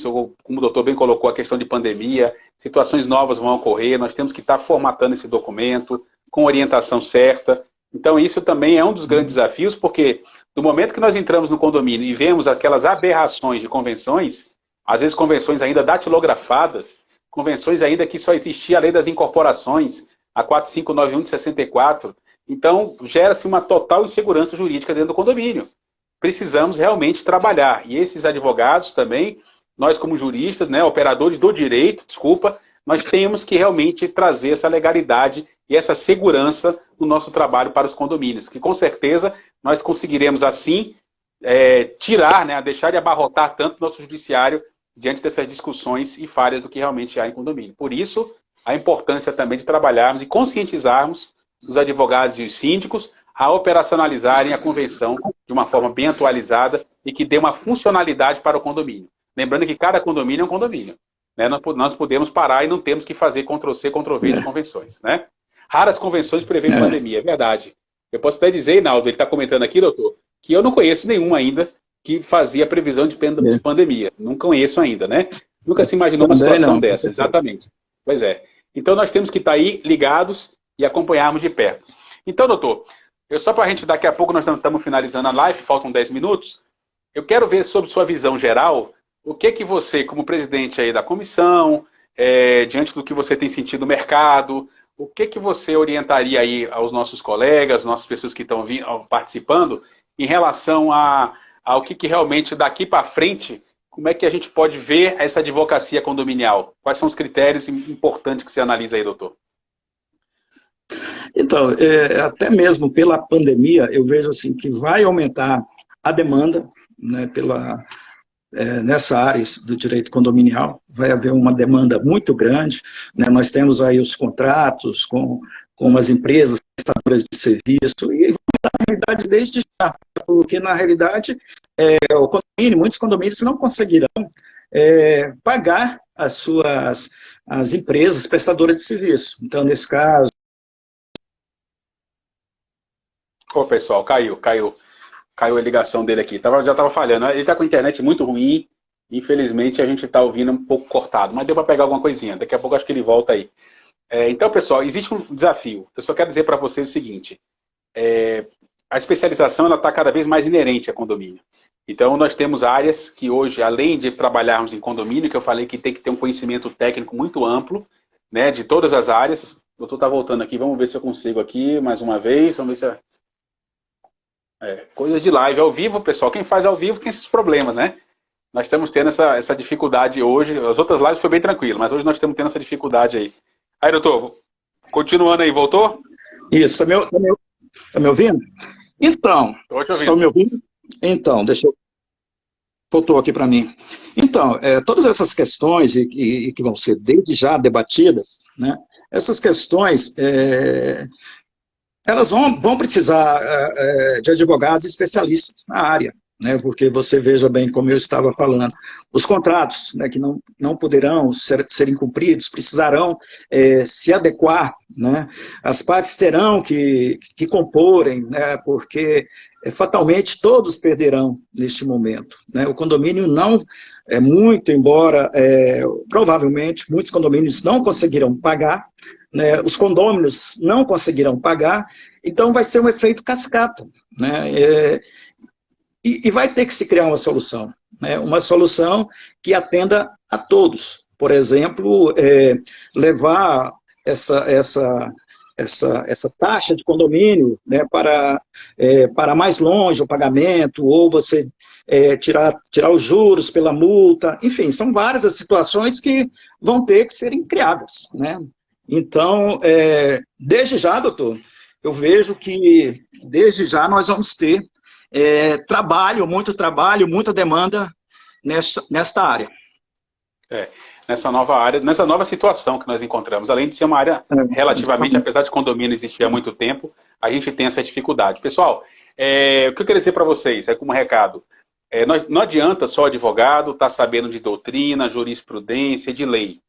o doutor bem colocou, a questão de pandemia, situações novas vão ocorrer, nós temos que estar formatando esse documento com orientação certa. Então isso também é um dos grandes desafios, porque no momento que nós entramos no condomínio e vemos aquelas aberrações de convenções, às vezes convenções ainda datilografadas, convenções ainda que só existia a lei das incorporações, a 4591 de 64, então gera-se uma total insegurança jurídica dentro do condomínio. Precisamos realmente trabalhar, e esses advogados também, nós como juristas, né, operadores do direito, nós temos que realmente trazer essa legalidade e essa segurança no nosso trabalho para os condomínios, que com certeza nós conseguiremos assim tirar, né, deixar de abarrotar tanto o nosso judiciário diante dessas discussões e falhas do que realmente há em condomínio. Por isso, a importância também de trabalharmos e conscientizarmos os advogados e os síndicos a operacionalizarem a convenção de uma forma bem atualizada e que dê uma funcionalidade para o condomínio. Lembrando que cada condomínio é um condomínio. Né? Nós podemos parar e não temos que fazer Ctrl+C, Ctrl+V de convenções. Né? Raras convenções prevêem pandemia, é verdade. Eu posso até dizer, Hinaldo, ele está comentando aqui, doutor, que eu não conheço nenhum ainda que fazia previsão de pandemia. Não conheço ainda, né? Nunca se imaginou uma situação dessa, exatamente. Pois é. Então nós temos que estar aí ligados e acompanharmos de perto. Então, doutor, só para a gente, daqui a pouco nós estamos finalizando a live, faltam 10 minutos, eu quero ver sobre sua visão geral, o que você, como presidente aí da comissão, diante do que você tem sentido no mercado, o que que você orientaria aí aos nossos colegas, nossas pessoas que estão participando, em relação ao que realmente daqui para frente, como é que a gente pode ver essa advocacia condominial? Quais são os critérios importantes que você analisa aí, doutor? Então, até mesmo pela pandemia, eu vejo assim que vai aumentar a demanda, né, nessa área do direito condominial, vai haver uma demanda muito grande, né, nós temos aí os contratos com as empresas prestadoras de serviço, e na realidade desde já, porque na realidade muitos condomínios não conseguirão pagar as empresas prestadoras de serviço. Então, nesse caso, Ô, pessoal, caiu a ligação dele aqui. Já estava falhando. Ele está com a internet muito ruim. Infelizmente, a gente está ouvindo um pouco cortado. Mas deu para pegar alguma coisinha. Daqui a pouco acho que ele volta aí. Então, pessoal, existe um desafio. Eu só quero dizer para vocês o seguinte. A especialização está cada vez mais inerente a condomínio. Então, nós temos áreas que hoje, além de trabalharmos em condomínio, que eu falei que tem que ter um conhecimento técnico muito amplo, né, de todas as áreas. O doutor está voltando aqui. Vamos ver se eu consigo aqui mais uma vez. Vamos ver se... coisa de live ao vivo, pessoal. Quem faz ao vivo tem esses problemas, né? Nós estamos tendo essa dificuldade hoje. As outras lives foi bem tranquilo, mas hoje nós estamos tendo essa dificuldade aí. Aí, doutor, continuando aí, voltou? Isso, tá me ouvindo? Então, estão me ouvindo? Então, voltou aqui para mim. Então, todas essas questões que vão ser desde já debatidas, né? Essas questões elas vão precisar de advogados especialistas na área, né, porque você veja bem, como eu estava falando, os contratos, né, que não poderão serem cumpridos, precisarão se adequar, né, as partes terão que comporem, né, porque fatalmente todos perderão neste momento, né, o condomínio não, embora provavelmente muitos condomínios não conseguirão pagar, né, os condôminos não conseguirão pagar, então vai ser um efeito cascata, né, e vai ter que se criar uma solução, né, uma solução que atenda a todos. Por exemplo, levar essa taxa de condomínio, né, para mais longe o pagamento, ou você tirar os juros pela multa, enfim, são várias as situações que vão ter que serem criadas, né. Então, desde já, doutor, eu vejo que desde já nós vamos ter muito trabalho, muita demanda nesta área. Nessa nova situação que nós encontramos, além de ser uma área relativamente, apesar de condomínio existir há muito tempo, a gente tem essa dificuldade. Pessoal, o que eu queria dizer para vocês, como recado, não adianta só o advogado estar sabendo de doutrina, jurisprudência, de lei.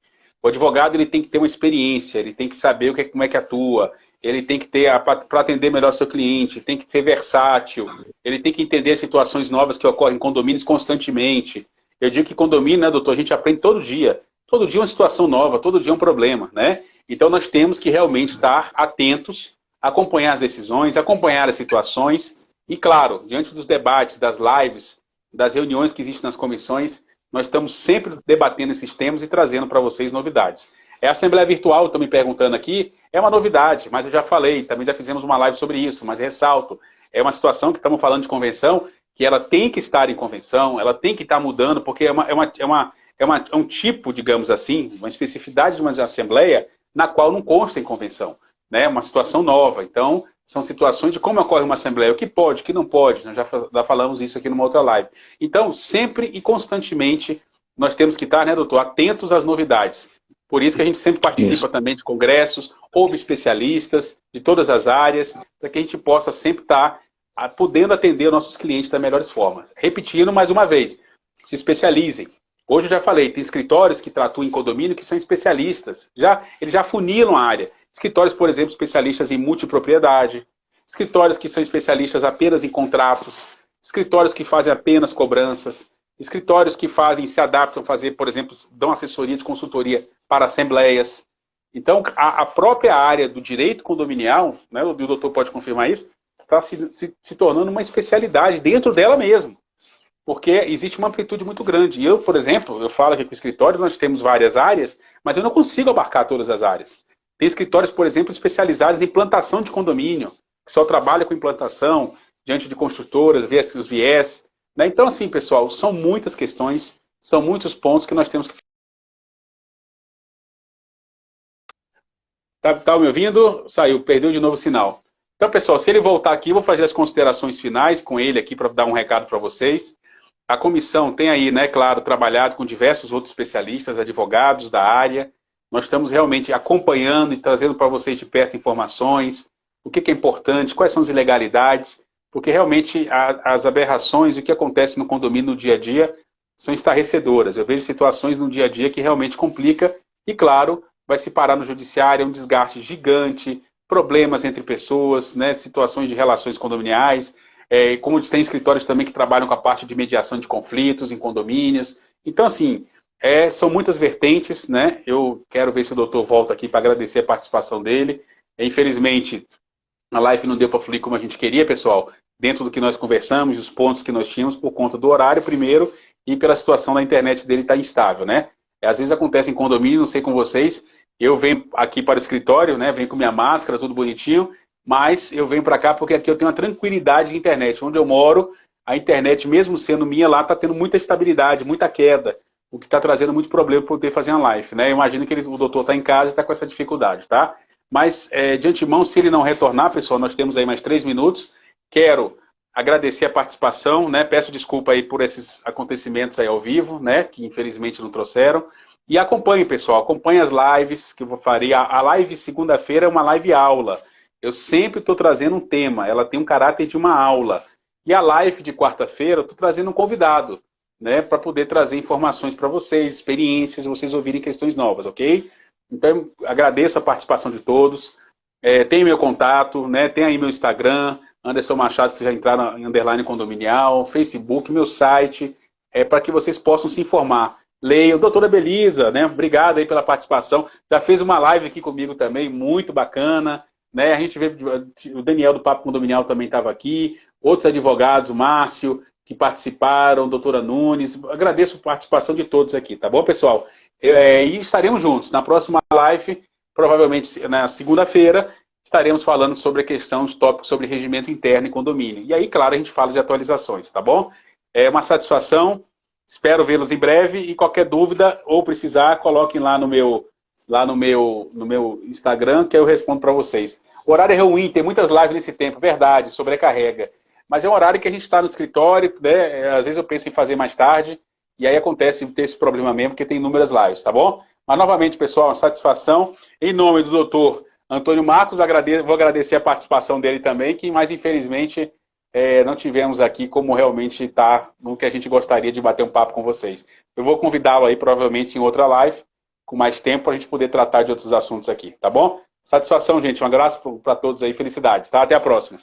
O advogado ele tem que ter uma experiência, ele tem que saber como é que atua, ele tem que ter, para atender melhor seu cliente, tem que ser versátil, ele tem que entender as situações novas que ocorrem em condomínios constantemente. Eu digo que condomínio, né, doutor, a gente aprende todo dia uma situação nova, todo dia um problema, né? Então nós temos que realmente estar atentos, acompanhar as decisões, acompanhar as situações e, claro, diante dos debates, das lives, das reuniões que existem nas comissões, nós estamos sempre debatendo esses temas e trazendo para vocês novidades. A Assembleia Virtual, estão me perguntando aqui, é uma novidade, mas eu já falei, também já fizemos uma live sobre isso, mas ressalto, é uma situação que estamos falando de convenção, que ela tem que estar em convenção, ela tem que estar mudando, porque é um tipo, digamos assim, uma especificidade de uma Assembleia na qual não consta em convenção, né? Uma situação nova. Então, são situações de como ocorre uma Assembleia, o que pode, o que não pode, nós já falamos isso aqui numa outra live. Então, sempre e constantemente, nós temos que estar, né, doutor, atentos às novidades. Por isso que a gente sempre participa também de congressos, ouve especialistas de todas as áreas, para que a gente possa sempre estar podendo atender nossos clientes das melhores formas. Repetindo mais uma vez, se especializem. Hoje eu já falei, tem escritórios que atuam em condomínio que são especialistas. Eles já funilam a área. Escritórios, por exemplo, especialistas em multipropriedade. Escritórios que são especialistas apenas em contratos. Escritórios que fazem apenas cobranças. Escritórios que se adaptam a fazer, por exemplo, dão assessoria de consultoria para assembleias. Então, a própria área do direito condominial, né, o doutor pode confirmar isso, está se tornando uma especialidade dentro dela mesmo. Porque existe uma amplitude muito grande. E eu, por exemplo, eu falo aqui com o escritório, nós temos várias áreas, mas eu não consigo abarcar todas as áreas. Tem escritórios, por exemplo, especializados em implantação de condomínio, que só trabalha com implantação, diante de construtoras, vê os viés. Né? Então, assim, pessoal, são muitas questões, são muitos pontos que nós temos que... Tá me ouvindo? Saiu, perdeu de novo o sinal. Então, pessoal, se ele voltar aqui, eu vou fazer as considerações finais com ele aqui para dar um recado para vocês. A comissão tem aí, né, claro, trabalhado com diversos outros especialistas, advogados da área. Nós estamos realmente acompanhando e trazendo para vocês de perto informações, o que é importante, quais são as ilegalidades, porque realmente as aberrações e o que acontece no condomínio no dia a dia são estarrecedoras. Eu vejo situações no dia a dia que realmente complica e, claro, vai se parar no judiciário, é um desgaste gigante, problemas entre pessoas, né, situações de relações condominiais, como tem escritórios também que trabalham com a parte de mediação de conflitos em condomínios. Então, assim, são muitas vertentes, né? Eu quero ver se o doutor volta aqui para agradecer a participação dele. Infelizmente, a live não deu para fluir como a gente queria, pessoal, dentro do que nós conversamos, os pontos que nós tínhamos, por conta do horário primeiro e pela situação da internet dele estar instável, né? Às vezes acontece em condomínio, não sei com vocês, eu venho aqui para o escritório, né? Venho com minha máscara, tudo bonitinho, mas eu venho para cá porque aqui eu tenho uma tranquilidade de internet. Onde eu moro, a internet, mesmo sendo minha lá, está tendo muita estabilidade, muita queda, o que está trazendo muito problema para poder fazer uma live, né? Eu imagino que o doutor está em casa e está com essa dificuldade, tá? Mas, de antemão, se ele não retornar, pessoal, nós temos aí mais 3 minutos. Quero agradecer a participação, né? Peço desculpa aí por esses acontecimentos aí ao vivo, né? Que infelizmente não trouxeram. E acompanhe, pessoal, acompanhe as lives que eu farei. A live segunda-feira é uma live aula. Eu sempre estou trazendo um tema, ela tem um caráter de uma aula. E a live de quarta-feira eu estou trazendo um convidado, né? Para poder trazer informações para vocês, experiências, vocês ouvirem questões novas, ok? Então, agradeço a participação de todos. Tem meu contato, né? Tem aí meu Instagram, Anderson Machado, se já entraram em underline condominial, Facebook, meu site, para que vocês possam se informar. Leiam, doutora Belisa, né? Obrigado aí pela participação. Já fez uma live aqui comigo também, muito bacana. Né? A gente vê, o Daniel do Papo Condominial também estava aqui, outros advogados, o Márcio, que participaram, doutora Nunes. Agradeço a participação de todos aqui, tá bom, pessoal? E estaremos juntos. Na próxima live, provavelmente na segunda-feira, estaremos falando sobre a questão, os tópicos sobre regimento interno e condomínio. E aí, claro, a gente fala de atualizações, tá bom? É uma satisfação, espero vê-los em breve e qualquer dúvida ou precisar, coloquem lá no meu Instagram, que eu respondo para vocês. O horário é ruim, tem muitas lives nesse tempo, verdade, sobrecarrega. Mas é um horário que a gente está no escritório, né? Às vezes eu penso em fazer mais tarde, e aí acontece ter esse problema mesmo, porque tem inúmeras lives, tá bom? Mas novamente, pessoal, uma satisfação. Em nome do doutor Antônio Marcos, vou agradecer a participação dele também, que mais infelizmente não tivemos aqui como realmente está no que a gente gostaria de bater um papo com vocês. Eu vou convidá-lo aí provavelmente em outra live, com mais tempo, para a gente poder tratar de outros assuntos aqui, tá bom? Satisfação, gente. Um abraço para todos aí, felicidades, tá? Até a próxima.